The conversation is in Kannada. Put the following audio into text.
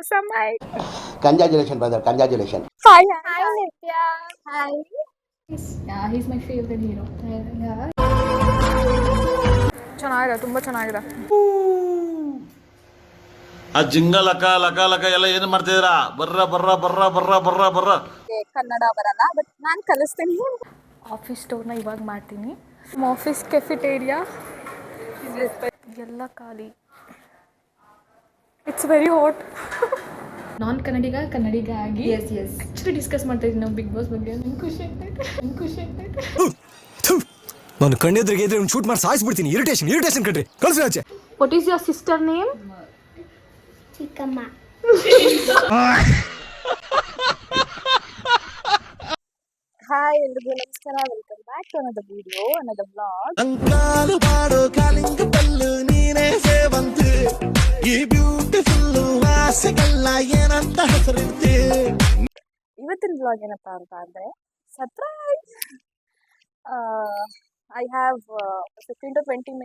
Samai. Congratulations, brother. Congratulations. Hi, Nitya. Hi. He's my favorite hero. Yeah. ಚೆನ್ನಾಗಿದೆ, ತುಂಬ ಚೆನ್ನಾಗಿದೆ. ಆ ಜಿಂಗ ಲಕ ಲಕ ಲಕ ಎಲ್ಲ ಏನು ಮಾಡ್ತಿದ್ದೀರಾ? ಬರ್ರ ಬರ್ರ ಬರ್ರ ಬರ್ರ ಬರ್ರ ಬರ್ರ. ಕನ್ನಡ ಬರಲ್ಲ, ಬಟ್ ನಾನು ಕಲಿಸ್ತೀನಿ. ಆಫೀಸ್ ಸ್ಟೋರ್ನ ಇವಾಗ ಮಾಡ್ತೀನಿ. ನಮ್ಮ ಆಫೀಸ್ ಕೆಫಿಟೇರಿಯಾ ಎಲ್ಲ ಖಾಲಿ. It's very hot. ನಾನ್ ಕನ್ನಡಿಗ ಆಗಿ ಆಕ್ಚುಲಿ ಡಿಸ್ಕಸ್ ಮಾಡ್ತಾ ಇದ್ದೀನಿ ನಾವು ಬಿಗ್ ಬಾಸ್ ಬಗ್ಗೆ. ನಂಗೆ ಖುಷಿ ಆಗ್ತೈತೆ. ನಾನು ಕಣ್ಣೆದ್ರಿಗೆ ಇದ್ರೆ ಒಂದು ಶೂಟ್ ಮಾಡಿ ಸಾಯಿಸ್ಬಿಡ್ತೀನಿ. ಇರಿಟೇಷನ್ ಕಣ್ರಿ, ಕಳ್ಸಿ ಆಚೆ. What is your sister name? ಚಿಕ್ಕಮ್ಮ. ಹಾಯ್ ಎಲ್ರಿಗೂ ನಮಸ್ಕಾರ, welcome back to another video, another blog. ಅಂಕಾಲು ಬಾಡೋ ಕಾಲಿಂಗ ಪಲ್ಲು ನೀನೇ ಸೇವಂತು, ಈ ಬ್ಯೂಟಿಫುಲ್ ವಾಸಗಲ್ಲ ಏನಂತ ಹೆಸರಿಡ್ತಿ. ಇವತ್ತಿನ ಬ್ಲಾಗ್ ಏನಪ್ಪಾ ಅಂತ ಅಂದರೆ surprise. I have 15 to 20 minutes